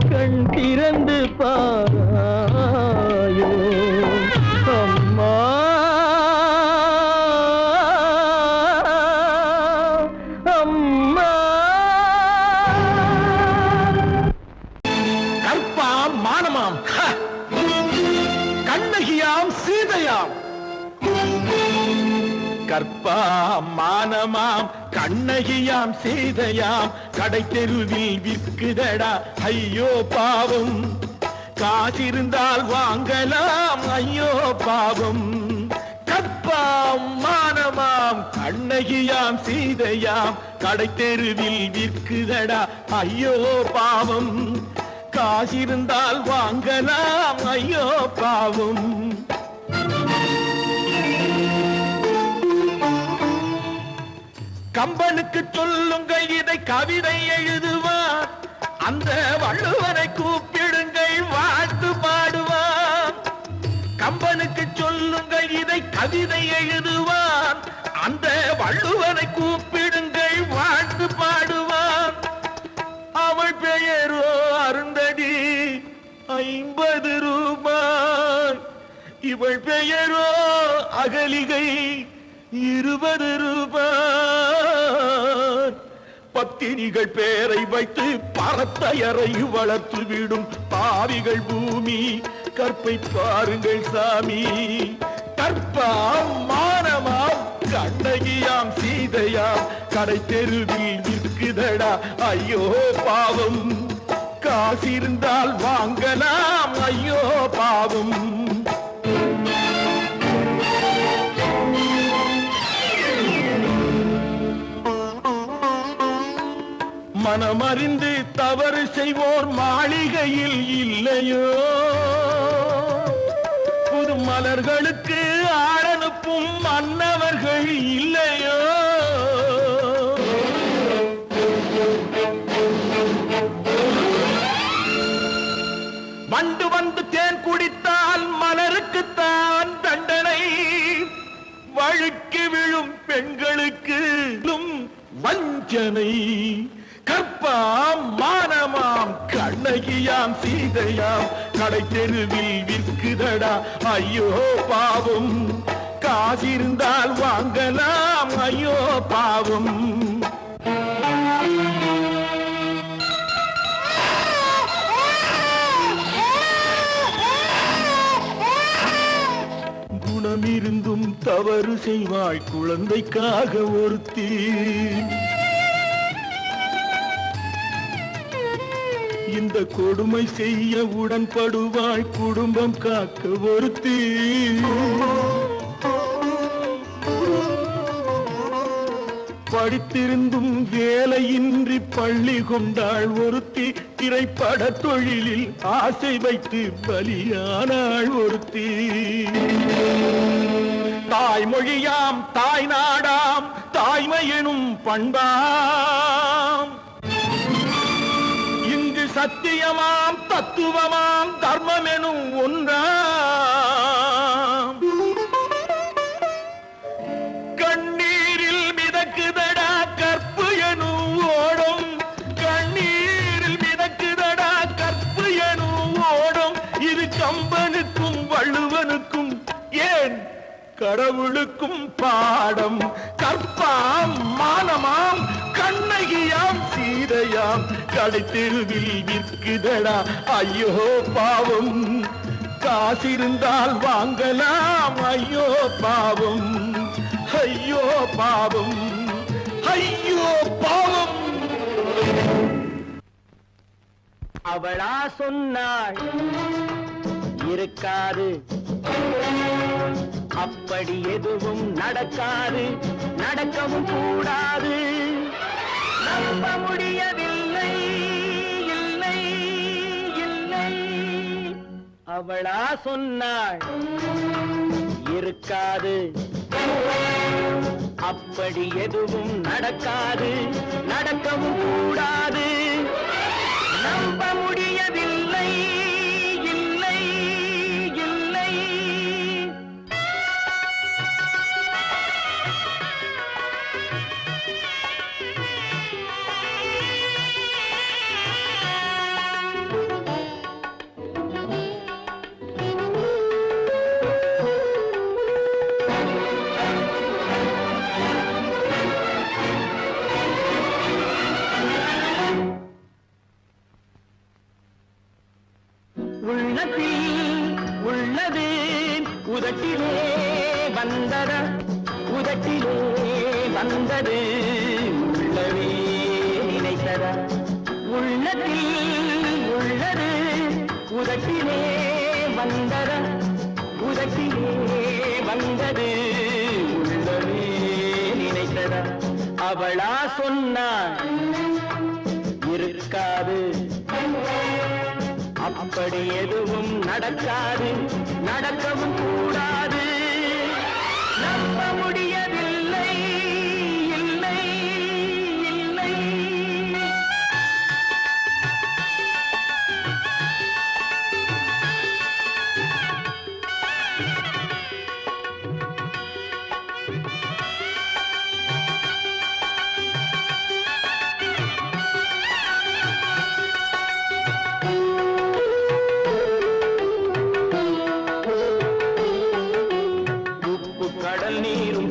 கண் திறந்து பாராயோ அம்மா அம்மா கற்பாம் மானமாம் கண்ணகியாம் சீதையாம் கற்பாம் மானமாம் கண்ணகியாம் சீதையாம் கடை தெருவில் விற்குதடா ஐயோ பாவம் காசிருந்தால் வாங்கலாம் ஐயோ பாவம் கற்பாம் மானமாம் கண்ணகியாம் சீதையாம் கடை தெருவில் விற்குதடா ஐயோ பாவம் காசிருந்தால் வாங்கலாம் ஐயோ பாவம் கம்பனுக்கு சொல்லுங்கள் இதை கவிதை எழுதுவார் அந்த வள்ளுவரை கூப்பிடுங்கள் வாழ்த்து பாடுவார் கம்பனுக்கு சொல்லுங்கள் இதை கவிதை எழுதுவார் அந்த வள்ளுவரை கூப்பிடுங்கள் வாழ்த்து பாடுவார் அவள் பெயரோ அருந்ததி 50 ரூபாய் இவள் பெயரோ அகலிகை 20 ரூபாய் பத்தினிகள் பேரை வைத்து பரத்தையரை வளர்த்து விடும் பாவிகள் பூமி கற்பை பாருங்கள் சாமி கற்பாம் மானமாம் கண்ணகியாம் சீதையாம் கடை தெருவில் நிற்குதடா ஐயோ பாவம் காசிருந்தால் வாங்கலாம் ஐயோ பாவம் மனமறிந்து தவறு செய்வோர் மாளிகையில் இல்லையோ புது மலர்களுக்கு ஆளனுப்பும் மன்னவர்கள் இல்லையோ வண்டு வந்து தேன் குடித்தால் மலருக்குத்தான் தண்டனை வழுக்கி விழும் பெண்களுக்கு வஞ்சனை கற்பாம் மானமாம் கண்ணகியாம் சீதையாம் கடை தெருவில் விற்குதடா ஐயோ பாவம் காசிருந்தால் வாங்கலாம் ஐயோ பாவம் குணமிருந்தும் தவறு செய்வாய் குழந்தைக்காக ஒருத்தி இந்த கொடுமை செய்ய உடன்படுவாய் குடும்பம் காக்க ஒருத்தி படித்திருந்தும் வேலையின்றி பள்ளி கொண்டாள் ஒருத்தி திரைப்பட தொழிலில் ஆசை வைத்து பலியானாள் ஒருத்தி தாய்மொழியாம் தாய் நாடாம் தாய்மையெனும் பண்பாம் இங்கு சத்தியமாம் தத்துவமாம் தர்மமெனும் ஒன்றாம் முருகனுக்கும் ஏன் கடவுளுக்கும் பாடம். கற்பாம் மானமாம் கண்ணகியாம் சீதையாம் கடைத்தெருவில் விற்குதடா. ஐயோ பாவம், காசிருந்தால் வாங்கலாம். ஐயோ பாவம், ஐயோ பாவம், ஐயோ பாவம். அவளா சொன்னாள் இருக்காது, அப்படி எதுவும் நடக்காது, நடக்கவும் கூடாது. நம்ப முடியவில்லை, இல்லை இல்லை. அவளா சொன்னாள் இருக்காது, அப்படி எதுவும் நடக்காது, நடக்கவும் கூடாது. நம்ப முடியவில்லை, இல்லை இல்லை. உள்ளது உதட்டிலே வந்தத, உதட்டிலே வந்தது உள்ளவே நினைத்தத. உள்ளத்தில் உள்ளது உதட்டிலே வந்தத, உதட்டிலே வந்தது உள்ளவே நினைத்தத. அவளா சொன்னாள் இருக்காது, அப்படி எதுவும் நடக்காது, நடக்கவும் கூடாது. நம்ப முடியவில்லை, இல்லை இல்லை.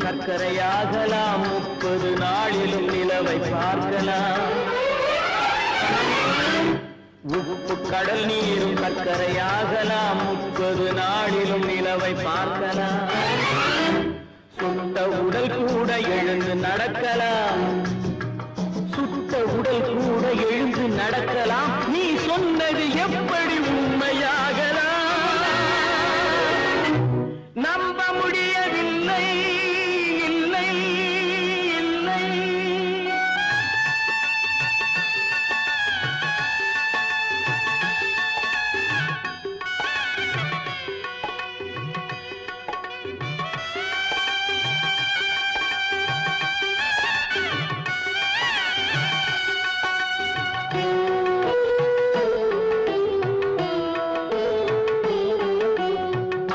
சர்க்கரையாகலாம், 30 நாளிலும் நிலவை பார்க்கலாம். உப்பு கடல் நீரும் சர்க்கரையாகலாம், 30 நாளிலும் நிலவை பார்க்கலாம். சுட்ட உடல் கூட எழுந்து நடக்கலாம், சுட்ட உடல் கூட எழுந்து நடக்கலாம். நீ சொன்னது எப்படி உண்மையாகலாம்? நம்ப முடியவில்லை, இல்லை இல்லை.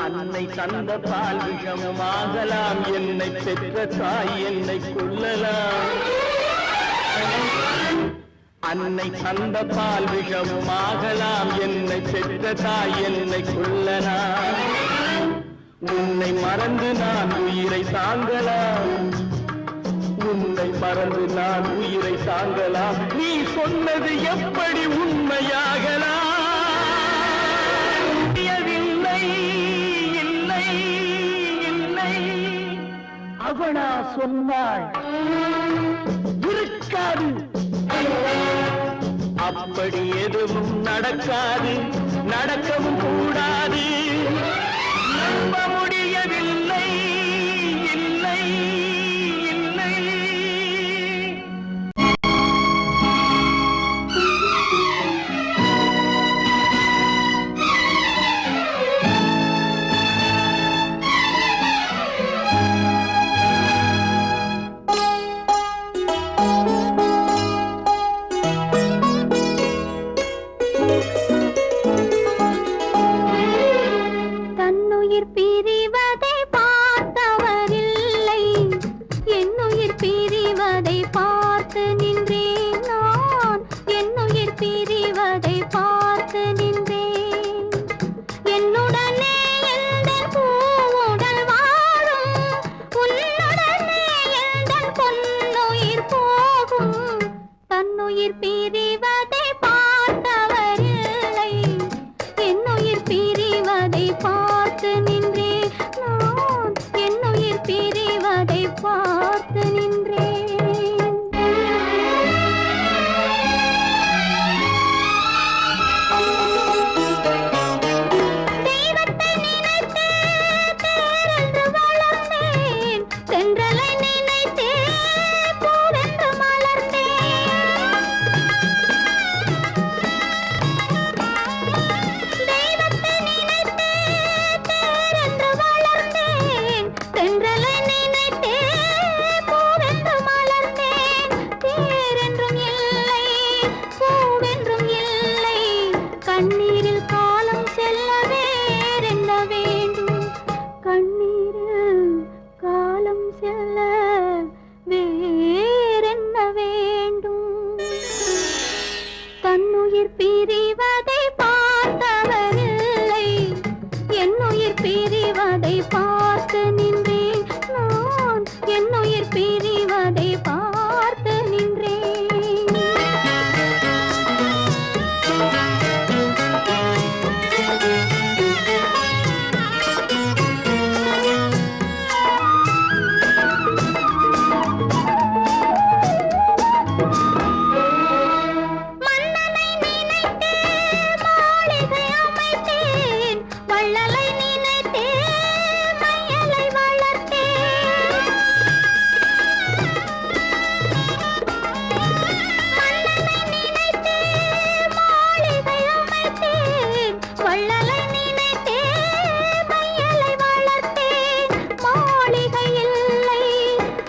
அன்னை தந்த பால் விஷமாகலாம், என்னை பெற்ற தாய் என்னை கொல்லலாம். அன்னை தந்த பால் விஷமாகலாம், என்னை பெற்ற தாய் என்னை கொல்லலாம். உன்னை மறந்து நான் உயிரை தாங்கலாம், உன்னை மறந்து நான் உயிரை தாங்கலாம். நீ சொன்னது எப்படி உண்மையாகலாம்? அவனா சொன்னாள் இருக்காது, அப்படி எதுவும் நடக்காது, நடக்கவும் கூடாது. நம்ப முடியவில்லை, இல்லை இல்லை. பிரிவதை பார்த்து நின்றேன். என்னுடனே எந்த என்னுயிர் பிரிவதை பார்த்து நின்றேன் நான் என்னுயிர் பிரிவதை பார்த்து நின்றேன் மன்னனை நினைத்தே மாளிகை அமைத்தேன் வள்ளலை நினைத்தே மையலை வளர்த்தேன் மன்னனை நினைத்தே மாளிகை அமைத்தேன் வள்ளலை நினைத்தே மையலை வளர்த்தேன் மாளிகை இல்லை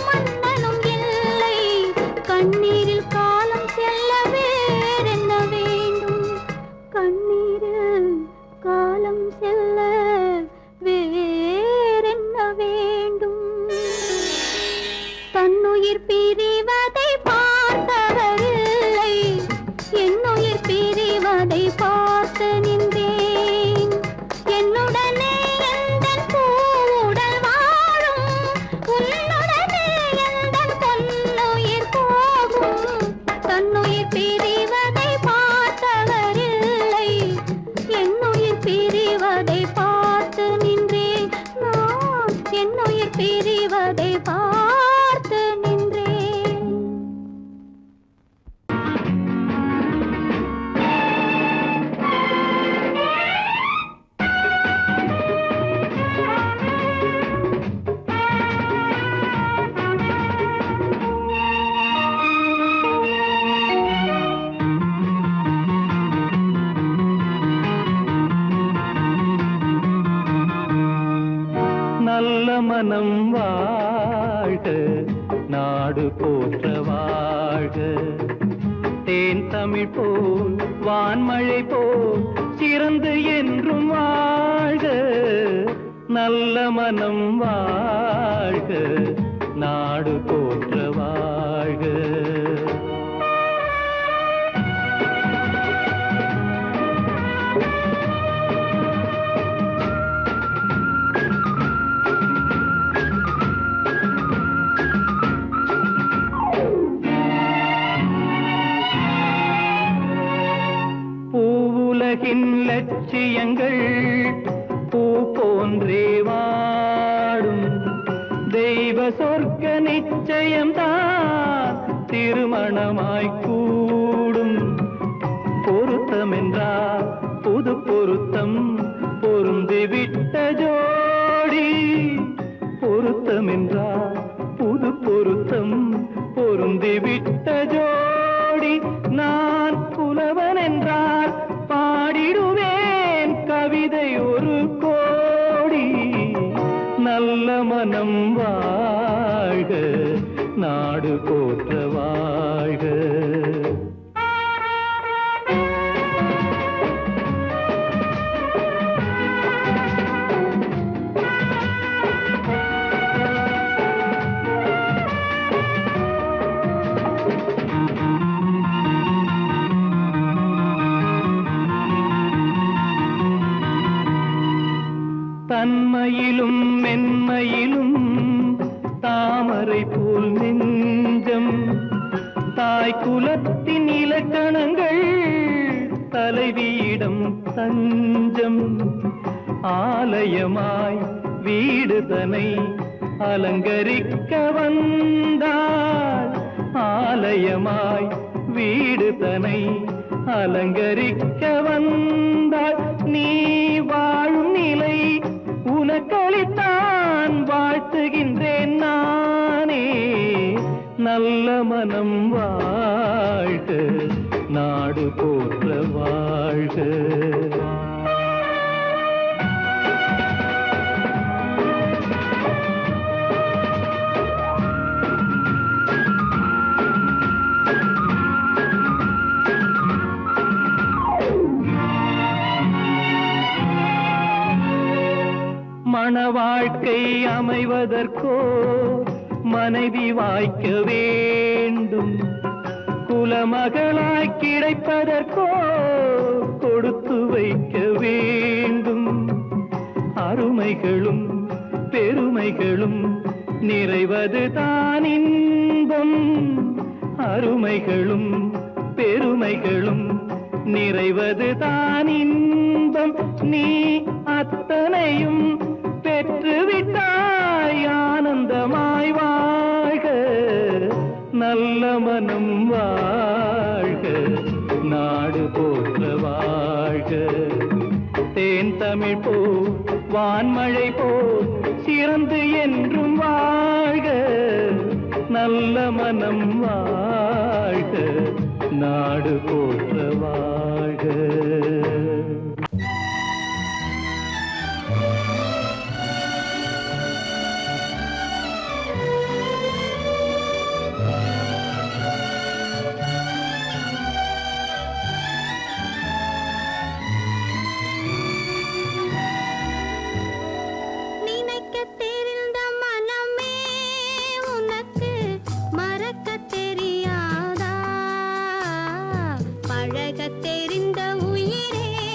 மன்னனும் இல்லை கண்ணீரில் காலம் செல்ல வேறென்ன வேண்டும் கண்ணீரில் காலம் செல்ல வேறென்ன வேண்டும் தன்னுயிர் பிரிவதை பார்த்தவரில்லை என்னுயிர் பிரிவதை பார்த்து நின்றேன் என்னுடனே எந்தன் பூவுடல் வாழும் உன்னுடனே எந்தன் பொன்னுயிர் போகும் தன்னுயிர் பிரிவதை பார்த்தவரில்லை என்னுயிர் பிரிவதை பார்த்து நின்றேன் நான் என்னுயிர் பிரிவதை பார்த்து நின்றேன் நல்ல மனம் வாழ்க நாடு போற்ற வாழ்க தேன் தமிழ் போல் வான்மழை போல் சிறந்து என்றும் வாழ்க நல்ல மனம் வாழ்க நாடு போற்ற வாழ்க பூவுலகின் லட்சியங்கள் பூ போன்றே வாடும் தெய்வ சொர்க்க நிச்சயம்தான் திருமணமாய் கூடும் பொருத்தமென்றால் புது பொருத்தம் பொருந்திவிட்ட ஜோடி பொருத்தமென்றால் புது பொருத்தம் பொருந்திவிட்ட ஜோடி நான் புலவன் என்றால் பாடிடுவேன் கவிதை ஒரு கோடி நல்ல மனம் வாழ்க நாடு போற்ற வாழ்க தன்மையிலும் மென்மையிலும் தாமரை போல் நெஞ்சம் தாய் குலத்தின் இலக்கணங்கள் தலைவியிடம் தஞ்சம் ஆலயமாய் வீடுதனை அலங்கரிக்க வந்தாள் ஆலயமாய் வீடுதனை அலங்கரிக்க வந்தாள் நீ வாழும் நிலை உனக்களித்தான் வாழ்த்துகின்றேன் நானே நல்ல மனம் வாழ்க நாடு போற்ற வாழ்க மண வாழ்க்கை அமைவதற்கோ மனைவி வாய்க்க வேண்டும் குலமகளாய் கிடைப்பதற்கோ கொடுத்து வைக்க வேண்டும் அருமைகளும் பெருமைகளும் நிறைவது தான் இன்பம். அருமைகளும் பெருமைகளும் நிறைவது தான் இன்பம். நீ அத்தனையும் பெற்றுவிட்டாய் ஆனந்தமாய் வாழ்க, நல்ல மனம் வாழ்க, நாடு போற்ற வாழ்க. தேன் தமிழ் போ வான்மழை போ சிறந்து என்றும் வாழ்க, நல்ல மனம் வாழ்க, நாடு போற்ற வாழ்க. நினைக்கத் தெரிந்த மனமே உனக்கு மறக்கத் தெரியாதா? பழகத் தெரிந்த உயிரே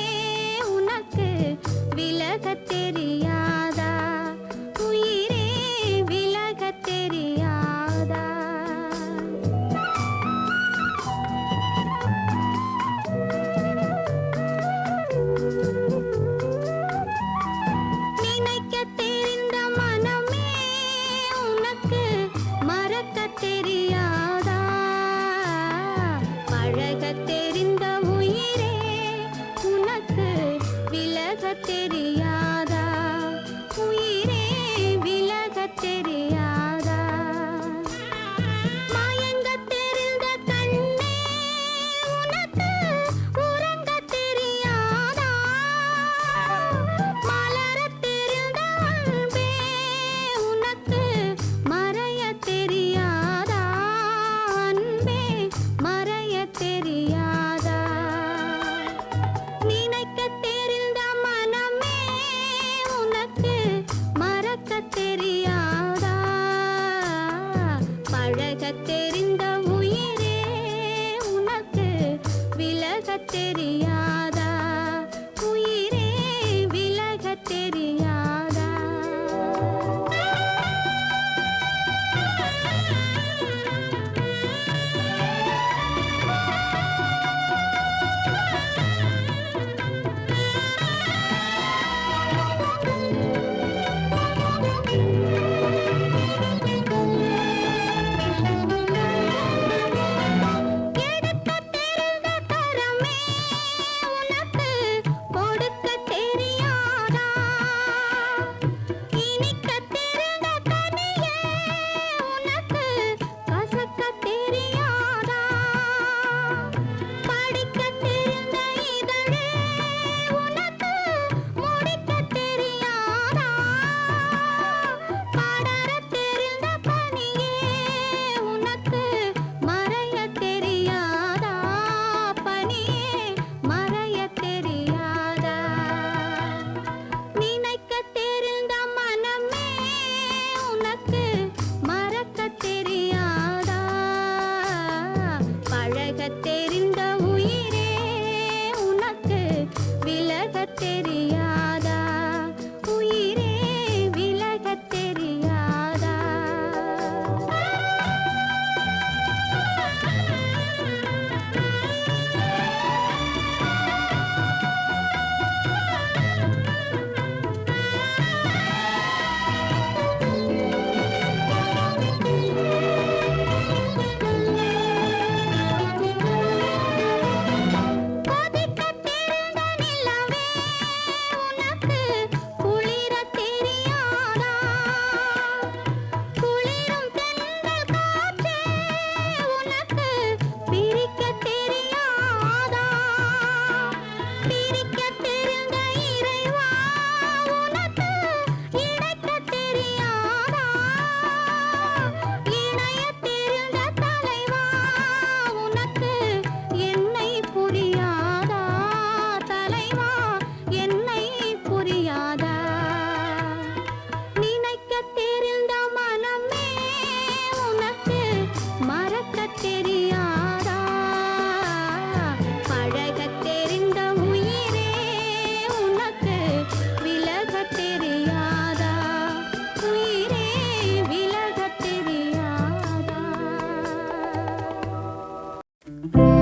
ஆ